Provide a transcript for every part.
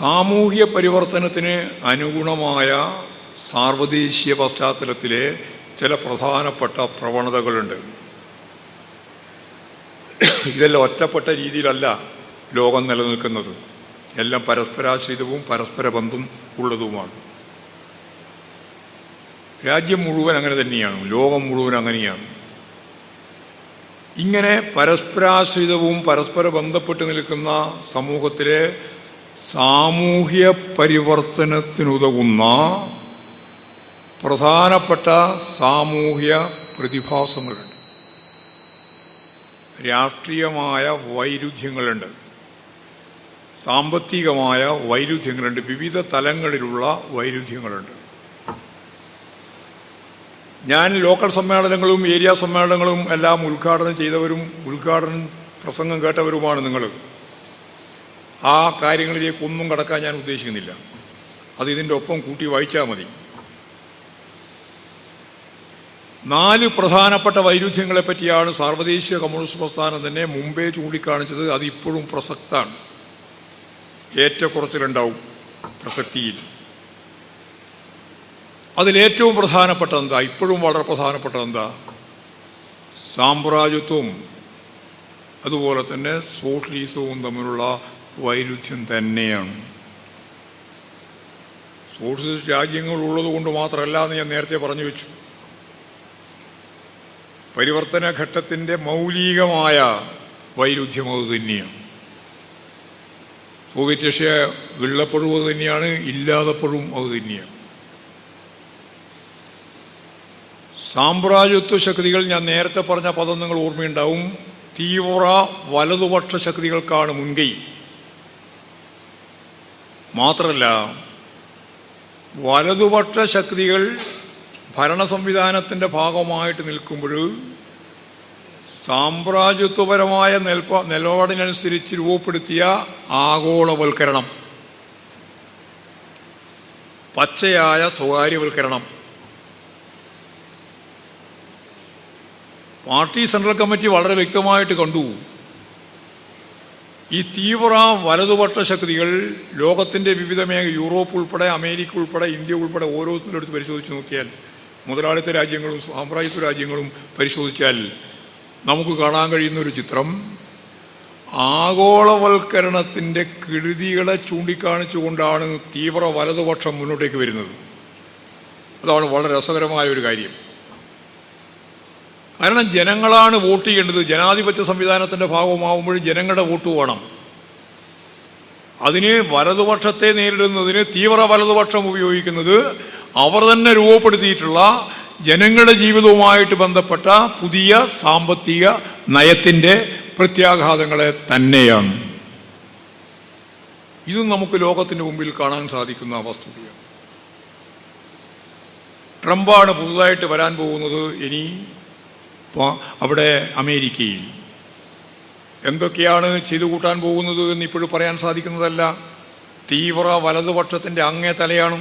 സാമൂഹ്യ പരിവർത്തനത്തിന് അനുഗുണമായ സാർവദേശീയ പശ്ചാത്തലത്തിലെ ചില പ്രധാനപ്പെട്ട പ്രവണതകളുണ്ട്. ഇതെല്ലാം ഒറ്റപ്പെട്ട രീതിയിലല്ല ലോകം നിലനിൽക്കുന്നത്. എല്ലാം പരസ്പരാശ്രിതവും പരസ്പര ബന്ധം ഉള്ളതുമാണ്. രാജ്യം മുഴുവൻ അങ്ങനെ തന്നെയാണ്, ലോകം മുഴുവൻ അങ്ങനെയാണ്. ഇങ്ങനെ പരസ്പരാശ്രിതവും പരസ്പര ബന്ധപ്പെട്ട് നിൽക്കുന്ന സമൂഹത്തിലെ സാമൂഹ്യ പരിവർത്തനത്തിനുതകുന്ന പ്രധാനപ്പെട്ട സാമൂഹ്യ പ്രതിഭാസങ്ങളുണ്ട്. രാഷ്ട്രീയമായ വൈരുദ്ധ്യങ്ങളുണ്ട്, സാമ്പത്തികമായ വൈരുദ്ധ്യങ്ങളുണ്ട്, വിവിധ തലങ്ങളിലുള്ള വൈരുദ്ധ്യങ്ങളുണ്ട്. ഞാൻ ലോക്കൽ സമ്മേളനങ്ങളും ഏരിയ സമ്മേളനങ്ങളും എല്ലാം ഉദ്ഘാടനം ചെയ്തവരും ഉദ്ഘാടന പ്രസംഗം കേട്ടവരുമാണ് നിങ്ങൾ. ആ കാര്യങ്ങളിലേക്കൊന്നും കടക്കാൻ ഞാൻ ഉദ്ദേശിക്കുന്നില്ല. അത് ഇതിൻ്റെ ഒപ്പം കൂട്ടി വായിച്ചാൽ മതി. 4 പ്രധാനപ്പെട്ട വൈരുദ്ധ്യങ്ങളെ പറ്റിയാണ് സാർവദേശീയ കമ്മ്യൂണിസ്റ്റ് പ്രസ്ഥാനം തന്നെ മുമ്പേ ചൂണ്ടിക്കാണിച്ചത്. അതിപ്പോഴും പ്രസക്താണ്. ഏറ്റക്കുറച്ചിലുണ്ടാവും പ്രസക്തിയിൽ. അതിലേറ്റവും പ്രധാനപ്പെട്ട എന്താ, ഇപ്പോഴും വളരെ പ്രധാനപ്പെട്ട എന്താ, സാമ്രാജ്യത്വവും അതുപോലെ തന്നെ സോഷ്യലിസവും തമ്മിലുള്ള വൈരുദ്ധ്യം തന്നെയാണ്. സോഷ്യലിസ്റ്റ് രാജ്യങ്ങൾ ഉള്ളത് കൊണ്ട് മാത്രമല്ല എന്ന് ഞാൻ നേരത്തെ പറഞ്ഞു വെച്ചു. പരിവർത്തന ഘട്ടത്തിൻ്റെ മൗലികമായ വൈരുദ്ധ്യം അത് തന്നെയാണ്. സോവിയറ്റ് റഷ്യ ഉള്ളപ്പോഴും അത് തന്നെയാണ്, ഇല്ലാതപ്പോഴും അത് തന്നെയാണ്. സാമ്രാജ്യത്വ ശക്തികൾ, ഞാൻ നേരത്തെ പറഞ്ഞ പദം നിങ്ങൾ ഓർമ്മയുണ്ടാവും, തീവ്ര വലതുപക്ഷ ശക്തികൾക്കാണ് മുൻകൈ. മാത്രമല്ല, വലതുപക്ഷ ശക്തികൾ ഭരണ സംവിധാനത്തിൻ്റെ ഭാഗമായിട്ട് നിൽക്കുമ്പോൾ സാമ്രാജ്യത്വപരമായ നിലപാടിനനുസരിച്ച് രൂപപ്പെടുത്തിയ ആഗോളവൽക്കരണം, പച്ചയായ സ്വകാര്യവൽക്കരണം, പാർട്ടി സെൻട്രൽ കമ്മിറ്റി വളരെ വ്യക്തമായിട്ട് കണ്ടു. ഈ തീവ്ര വലതുപക്ഷ ശക്തികൾ ലോകത്തിൻ്റെ വിവിധ യൂറോപ്പ് ഉൾപ്പെടെ അമേരിക്ക ഉൾപ്പെടെ ഇന്ത്യ ഉൾപ്പെടെ ഓരോന്നിലെടുത്ത് പരിശോധിച്ച് നോക്കിയാൽ, മുതലാളിത്ത രാജ്യങ്ങളും സാമ്രാജ്യത്വ രാജ്യങ്ങളും പരിശോധിച്ചാൽ നമുക്ക് കാണാൻ കഴിയുന്നൊരു ചിത്രം ആഗോളവൽക്കരണത്തിൻ്റെ കെടുതികളെ ചൂണ്ടിക്കാണിച്ചുകൊണ്ടാണ് തീവ്ര വലതുപക്ഷം മുന്നോട്ടേക്ക് വരുന്നത്. അതാണ് വളരെ രസകരമായ ഒരു കാര്യം. കാരണം ജനങ്ങളാണ് വോട്ട് ചെയ്യേണ്ടത്. ജനാധിപത്യ സംവിധാനത്തിൻ്റെ ഭാഗമാകുമ്പോൾ ജനങ്ങളുടെ വോട്ട് വേണം. അതിന് വലതുപക്ഷത്തെ നേരിടുന്നതിന് തീവ്ര വലതുപക്ഷം ഉപയോഗിക്കുന്നത് അവർ തന്നെ രൂപപ്പെടുത്തിയിട്ടുള്ള ജനങ്ങളുടെ ജീവിതവുമായിട്ട് ബന്ധപ്പെട്ട പുതിയ സാമ്പത്തിക നയത്തിൻ്റെ പ്രത്യാഘാതങ്ങളെ തന്നെയാണ്. ഇതും നമുക്ക് ലോകത്തിൻ്റെ മുമ്പിൽ കാണാൻ സാധിക്കുന്ന വസ്തുതയാണ്. ട്രംപാണ് പുതുതായിട്ട് വരാൻ പോകുന്നത്. ഇനി അവിടെ അമേരിക്കയിൽ എന്തൊക്കെയാണ് ചെയ്തു കൂട്ടാൻ പോകുന്നത് എന്ന് ഇപ്പോഴും പറയാൻ സാധിക്കുന്നതല്ല. തീവ്ര വലതുപക്ഷത്തിൻ്റെ അങ്ങേ തലയാണ്.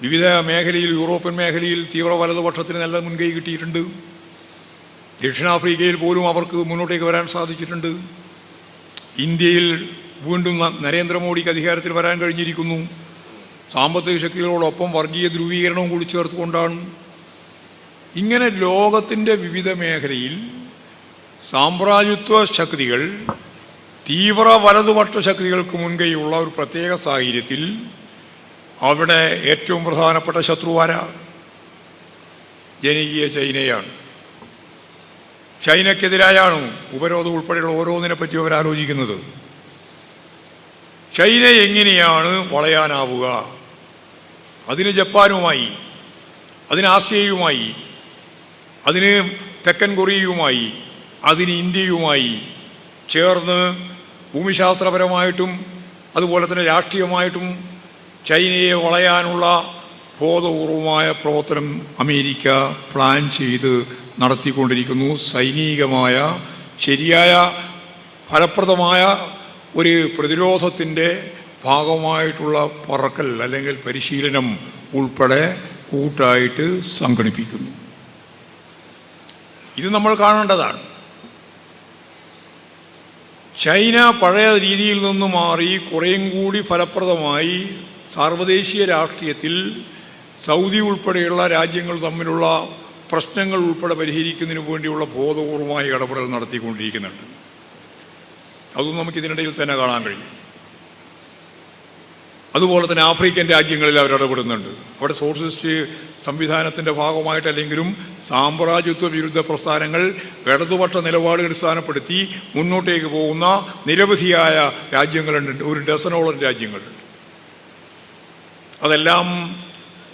വിവിധ മേഖലയിൽ, യൂറോപ്യൻ മേഖലയിൽ തീവ്ര വലതുപക്ഷത്തിന് നല്ല മുൻകൈ കിട്ടിയിട്ടുണ്ട്. ദക്ഷിണാഫ്രിക്കയിൽ പോലും അവർക്ക് മുന്നോട്ടേക്ക് വരാൻ സാധിച്ചിട്ടുണ്ട്. ഇന്ത്യയിൽ വീണ്ടും നരേന്ദ്രമോദിക്ക് അധികാരത്തിൽ വരാൻ കഴിഞ്ഞിരിക്കുന്നു. സാമ്പത്തിക ശക്തികളോടൊപ്പം വർഗീയ ധ്രുവീകരണവും കൂടി ചേർത്തുകൊണ്ടാണ്. ഇങ്ങനെ ലോകത്തിൻ്റെ വിവിധ മേഖലയിൽ സാമ്രാജ്യത്വ ശക്തികൾ തീവ്ര വലതുപക്ഷ ശക്തികൾക്ക് മുൻകൈയുള്ള ഒരു പ്രത്യേക സാഹചര്യത്തിൽ അവിടെ ഏറ്റവും പ്രധാനപ്പെട്ട ശത്രുവാര ജനകീയ ചൈനയാണ്. ചൈനയ്ക്കെതിരായാണ് ഉപരോധം ഉൾപ്പെടെയുള്ള ഓരോന്നിനെ പറ്റി അവർ ആലോചിക്കുന്നത്. ചൈന എങ്ങനെയാണ് വളയാനാവുക? അതിന് ജപ്പാനുമായി, അതിന് ആസിയയുമായി, അതിന് തെക്കൻ കൊറിയയുമായി, അതിന് ഇന്ത്യയുമായി ചേർന്ന് ഭൂമിശാസ്ത്രപരമായിട്ടും അതുപോലെ തന്നെ രാഷ്ട്രീയമായിട്ടും ചൈനയെ വളയാനുള്ള ബോധപൂർവമായ പ്രവർത്തനം അമേരിക്ക പ്ലാൻ ചെയ്ത് നടത്തിക്കൊണ്ടിരിക്കുന്നു. സൈനികമായ ശരിയായ ഫലപ്രദമായ ഒരു പ്രതിരോധത്തിൻ്റെ ഭാഗമായിട്ടുള്ള പറക്കൽ അല്ലെങ്കിൽ പരിശീലനം ഉൾപ്പെടെ കൂട്ടായിട്ട് സംഘടിപ്പിക്കുന്നു. ഇത് നമ്മൾ കാണേണ്ടതാണ്. ചൈന പഴയ രീതിയിൽ നിന്ന് മാറി കുറേയും കൂടി ഫലപ്രദമായി സാർവദേശീയ രാഷ്ട്രീയത്തിൽ സൗദി ഉൾപ്പെടെയുള്ള രാജ്യങ്ങൾ തമ്മിലുള്ള പ്രശ്നങ്ങൾ ഉൾപ്പെടെ പരിഹരിക്കുന്നതിന് വേണ്ടിയുള്ള ബോധപൂർവമായ ഇടപെടൽ നടത്തിക്കൊണ്ടിരിക്കുന്നുണ്ട്. അതും നമുക്കിതിനിടയിൽ തന്നെ കാണാൻ കഴിയും. അതുപോലെ തന്നെ ആഫ്രിക്കൻ രാജ്യങ്ങളിൽ അവർ ഇടപെടുന്നുണ്ട്. അവിടെ സോഷ്യലിസ്റ്റ് സംവിധാനത്തിൻ്റെ ഭാഗമായിട്ടല്ലെങ്കിലും സാമ്രാജ്യത്വ വിരുദ്ധ പ്രസ്ഥാനങ്ങൾ ഇടതുപക്ഷ നിലപാടുകൾ അടിസ്ഥാനപ്പെടുത്തി മുന്നോട്ടേക്ക് പോകുന്ന നിരവധിയായ രാജ്യങ്ങളുണ്ട്. ഒരു ഡസനോളം രാജ്യങ്ങളുണ്ട്. അതെല്ലാം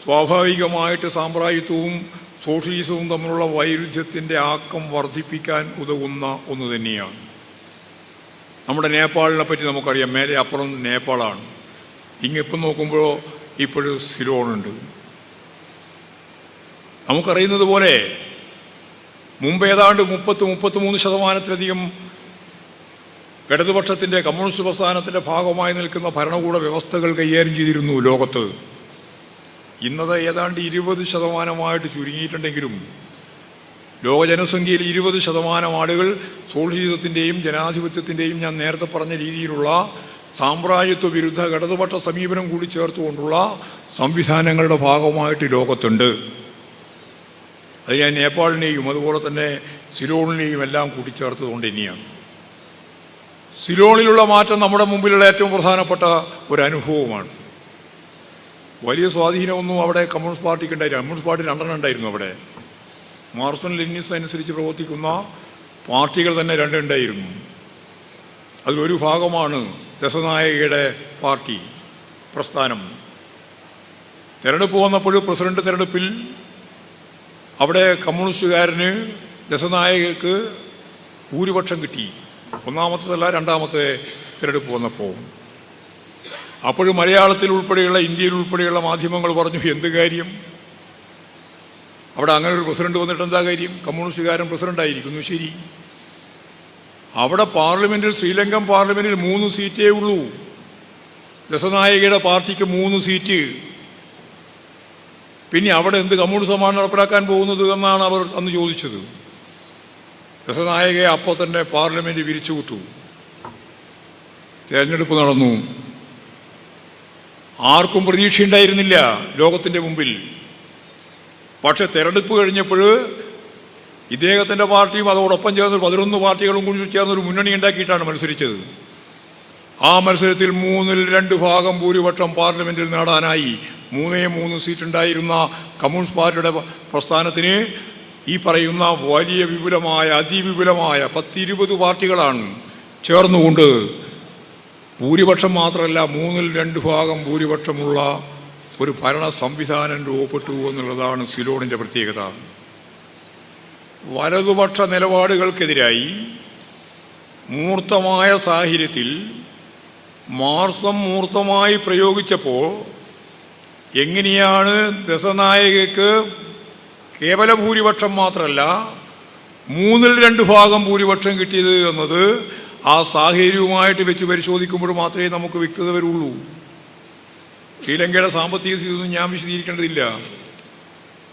സ്വാഭാവികമായിട്ട് സാമ്രാജ്യത്വവും സോഷ്യലിസവും തമ്മിലുള്ള വൈരുദ്ധ്യത്തിൻ്റെ ആക്കം വർദ്ധിപ്പിക്കാൻ ഉതകുന്ന ഒന്ന് തന്നെയാണ്. നമ്മുടെ നേപ്പാളിനെ പറ്റി നമുക്കറിയാം. മേലെ അപ്പുറം നേപ്പാളാണ്. ഇങ്ങിപ്പം നോക്കുമ്പോൾ ഇപ്പോഴും സിലോണുണ്ട്. നമുക്കറിയുന്നത് പോലെ മുമ്പ് ഏതാണ്ട് 33% ഇടതുപക്ഷത്തിൻ്റെ കമ്മ്യൂണിസ്റ്റ് പ്രസ്ഥാനത്തിൻ്റെ ഭാഗമായി നിൽക്കുന്ന ഭരണകൂട വ്യവസ്ഥകൾ കൈകാര്യം ചെയ്തിരുന്നു ലോകത്ത്. ഇന്നത് ഏതാണ്ട് 20% ചുരുങ്ങിയിട്ടുണ്ടെങ്കിലും ലോക ജനസംഖ്യയിൽ 20% ആളുകൾ സോഷ്യലിസത്തിൻ്റെയും ജനാധിപത്യത്തിൻ്റെയും ഞാൻ നേരത്തെ പറഞ്ഞ രീതിയിലുള്ള സാമ്രാജ്യത്വ വിരുദ്ധ ഇടതുപക്ഷ സമീപനം കൂടി ചേർത്തുകൊണ്ടുള്ള സംവിധാനങ്ങളുടെ ഭാഗമായിട്ട് ലോകത്തുണ്ട്. അത് ഞാൻ നേപ്പാളിനെയും അതുപോലെ തന്നെ സിലോണിനെയും എല്ലാം കൂട്ടിച്ചേർത്തുകൊണ്ട് തന്നെയാണ്. സിലോണിലുള്ള മാറ്റം നമ്മുടെ മുമ്പിലുള്ള ഏറ്റവും പ്രധാനപ്പെട്ട ഒരു അനുഭവമാണ്. വലിയ സ്വാധീനമൊന്നും അവിടെ കമ്മ്യൂണിസ്റ്റ് പാർട്ടിക്ക് ഉണ്ടായില്ല. കമ്മ്യൂണിസ്റ്റ് പാർട്ടി 2 ഉണ്ടായിരുന്നു അവിടെ. മാർക്സിസം ലെനിനിസം അനുസരിച്ച് പ്രവർത്തിക്കുന്ന പാർട്ടികൾ തന്നെ 2 ഉണ്ടായിരുന്നു. അതിലൊരു ഭാഗമാണ് ദശനായകയുടെ പാർട്ടി പ്രസ്ഥാനം. തെരഞ്ഞെടുപ്പ് വന്നപ്പോൾ പ്രസിഡന്റ് തെരഞ്ഞെടുപ്പിൽ അവിടെ കമ്മ്യൂണിസ്റ്റുകാരന് ദശനായകക്ക് ഭൂരിപക്ഷം കിട്ടി. 1ാമത്തേതല്ല 2ാമത്തെ തിരഞ്ഞെടുപ്പ് വന്നപ്പോൾ. അപ്പോഴും മലയാളത്തിൽ ഉൾപ്പെടെയുള്ള ഇന്ത്യയിൽ ഉൾപ്പെടെയുള്ള മാധ്യമങ്ങൾ പറഞ്ഞു, എന്ത് കാര്യം, അവിടെ അങ്ങനെ ഒരു പ്രസിഡന്റ് വന്നിട്ട് എന്താ കാര്യം, കമ്മ്യൂണിസ്റ്റുകാരൻ പ്രസിഡന്റായിരിക്കുന്നു. ശരി, അവിടെ പാർലമെന്റിൽ, ശ്രീലങ്കൻ പാർലമെന്റിൽ 3 സീറ്റേ ഉള്ളൂ. ദശനായകയുടെ പാർട്ടിക്ക് 3 സീറ്റ്. പിന്നെ അവിടെ എന്ത് കമ്മ്യൂണിസമാണ് നടപ്പിലാക്കാൻ പോകുന്നത് എന്നാണ് അവർ അന്ന് ചോദിച്ചത്. ദശനായകയെ അപ്പോൾ തന്നെ പാർലമെന്റ് പിരിച്ചുവിട്ടു. തെരഞ്ഞെടുപ്പ് നടന്നു. ആർക്കും പ്രതീക്ഷയുണ്ടായിരുന്നില്ല ലോകത്തിൻ്റെ മുമ്പിൽ. പക്ഷെ തെരഞ്ഞെടുപ്പ് കഴിഞ്ഞപ്പോൾ ഇദ്ദേഹത്തിൻ്റെ പാർട്ടിയും അതോടൊപ്പം ചേർന്ന് 11 പാർട്ടികളും കൂടി ചേർന്നൊരു മുന്നണി ഉണ്ടാക്കിയിട്ടാണ് മത്സരിച്ചത്. ആ മത്സരത്തിൽ 2/3 ഭൂരിപക്ഷം പാർലമെന്റിൽ നേടാനായി. 3 സീറ്റുണ്ടായിരുന്ന കമ്മ്യൂണിസ്റ്റ് പാർട്ടിയുടെ പ്രസ്ഥാനത്തിന് ഈ പറയുന്ന വലിയ വിപുലമായ അതിവിപുലമായ 10-20 പാർട്ടികളാണ് ചേർന്നുകൊണ്ട് ഭൂരിപക്ഷം മാത്രമല്ല 2/3 ഭൂരിപക്ഷമുള്ള ഒരു ഭരണ സംവിധാനം രൂപപ്പെട്ടു എന്നുള്ളതാണ് സിലോണിൻ്റെ പ്രത്യേകത. വലതുപക്ഷ നിലപാടുകൾക്കെതിരായി മൂർത്തമായ സാഹചര്യത്തിൽ മാർക്സിസം മൂർത്തമായി പ്രയോഗിച്ചപ്പോൾ എങ്ങനെയാണ് ദശനായകക്ക് കേവല ഭൂരിപക്ഷം മാത്രമല്ല 2/3 ഭൂരിപക്ഷം കിട്ടിയത് എന്നത് ആ സാഹചര്യവുമായിട്ട് വെച്ച് പരിശോധിക്കുമ്പോൾ മാത്രമേ നമുക്ക് വ്യക്തത വരുള്ളൂ. ശ്രീലങ്കയുടെ സാമ്പത്തിക സ്ഥിതിയൊന്നും ഞാൻ വിശദീകരിക്കേണ്ടതില്ല.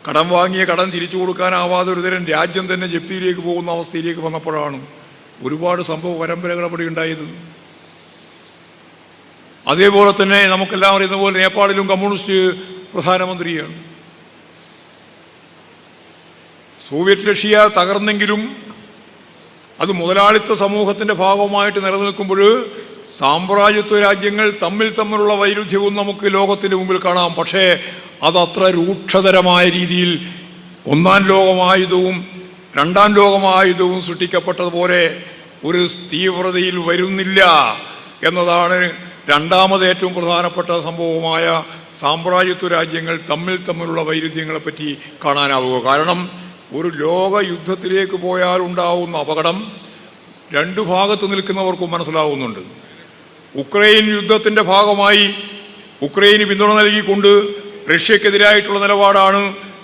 കടം വാങ്ങിയ കടം തിരിച്ചു കൊടുക്കാനാവാതെ ഒരുതരം രാജ്യം തന്നെ ജപ്തിയിലേക്ക് പോകുന്ന അവസ്ഥയിലേക്ക് വന്നപ്പോഴാണ് ഒരുപാട് സംഭവ പരമ്പരകൾ അവിടെ ഉണ്ടായത്. അതേപോലെ തന്നെ നമുക്കെല്ലാം അറിയുന്ന പോലെ നേപ്പാളിലും കമ്മ്യൂണിസ്റ്റ് പ്രധാനമന്ത്രിയാണ്. സോവിയറ്റ് റഷ്യ തകർന്നെങ്കിലും അത് മുതലാളിത്ത സമൂഹത്തിൻ്റെ ഭാഗമായിട്ട് നിലനിൽക്കുമ്പോൾ സാമ്രാജ്യത്വ രാജ്യങ്ങൾ തമ്മിലുള്ള വൈരുദ്ധ്യവും നമുക്ക് ലോകത്തിൻ്റെ മുമ്പിൽ കാണാം. പക്ഷേ അതത്ര രൂക്ഷതരമായ രീതിയിൽ 1ാം ലോകമായുധവും 2ാം ലോകമായുധവും സൃഷ്ടിക്കപ്പെട്ടതുപോലെ ഒരു തീവ്രതയിൽ വരുന്നില്ല എന്നതാണ് 2ാമത് ഏറ്റവും പ്രധാനപ്പെട്ട സംഭവമായ സാമ്രാജ്യത്വ രാജ്യങ്ങൾ തമ്മിലുള്ള വൈരുദ്ധ്യങ്ങളെപ്പറ്റി കാണാനാവുക. കാരണം ഒരു ലോക യുദ്ധത്തിലേക്ക് പോയാൽ ഉണ്ടാവുന്ന അപകടം 2 ഭാഗത്ത് നിൽക്കുന്നവർക്കും മനസ്സിലാവുന്നുണ്ട്. ഉക്രൈൻ യുദ്ധത്തിൻ്റെ ഭാഗമായി ഉക്രൈന് പിന്തുണ നൽകിക്കൊണ്ട് റഷ്യക്കെതിരായിട്ടുള്ള നിലപാടാണ്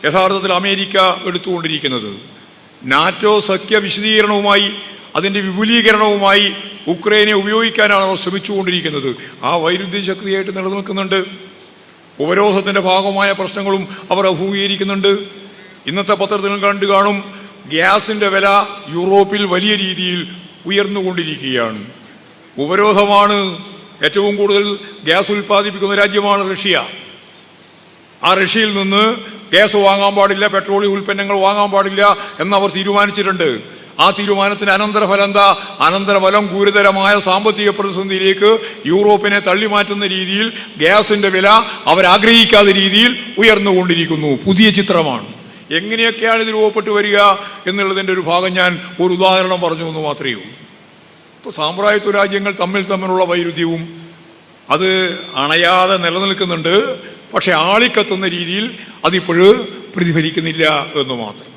യഥാർത്ഥത്തിൽ അമേരിക്ക എടുത്തുകൊണ്ടിരിക്കുന്നത്. നാറ്റോ സഖ്യ വിശദീകരണവുമായി അതിൻ്റെ വിപുലീകരണവുമായി ഉക്രൈനെ ഉപയോഗിക്കാനാണ് അവർ ശ്രമിച്ചുകൊണ്ടിരിക്കുന്നത്. ആ വൈരുദ്ധ്യ ശക്തിയായിട്ട് നിലനിൽക്കുന്നുണ്ട്. ഉപരോധത്തിൻ്റെ ഭാഗമായ പ്രശ്നങ്ങളും അവർ അഭിമുഖീകരിക്കുന്നുണ്ട്. ഇന്നത്തെ പത്രത്തിൽ കണ്ടു കാണും, ഗ്യാസിൻ്റെ വില യൂറോപ്പിൽ വലിയ രീതിയിൽ ഉയർന്നുകൊണ്ടിരിക്കുകയാണ്. ഉപരോധമാണ്. ഏറ്റവും കൂടുതൽ ഗ്യാസ് ഉൽപ്പാദിപ്പിക്കുന്ന രാജ്യമാണ് റഷ്യ. ആ റഷ്യയിൽ നിന്ന് ഗ്യാസ് വാങ്ങാൻ പാടില്ല, പെട്രോളിയം ഉൽപ്പന്നങ്ങൾ വാങ്ങാൻ പാടില്ല എന്നവർ തീരുമാനിച്ചിട്ടുണ്ട്. ആ തീരുമാനത്തിന് അനന്തരഫലം എന്താ? അനന്തരഫലം ഗുരുതരമായ സാമ്പത്തിക പ്രതിസന്ധിയിലേക്ക് യൂറോപ്പിനെ തള്ളിമാറ്റുന്ന രീതിയിൽ ഗ്യാസിന്റെ വില അവരാഗ്രഹിക്കാത്ത രീതിയിൽ ഉയർന്നുകൊണ്ടിരിക്കുന്നു. പുതിയ ചിത്രമാണ്. എങ്ങനെയൊക്കെയാണ് ഇത് രൂപപ്പെട്ടു വരിക എന്നുള്ളതിൻ്റെ ഒരു ഭാഗം ഞാൻ ഒരു ഉദാഹരണം പറഞ്ഞു എന്ന് മാത്രമേ ഉള്ളൂ. ഇപ്പോൾ സാമ്രാജ്യത്വ രാജ്യങ്ങൾ തമ്മിലുള്ള വൈരുദ്ധ്യവും അത് അണയാതെ നിലനിൽക്കുന്നുണ്ട്. പക്ഷെ ആളിക്കത്തുന്ന രീതിയിൽ അതിപ്പോഴും പ്രതിഫലിക്കുന്നില്ല എന്ന് മാത്രം.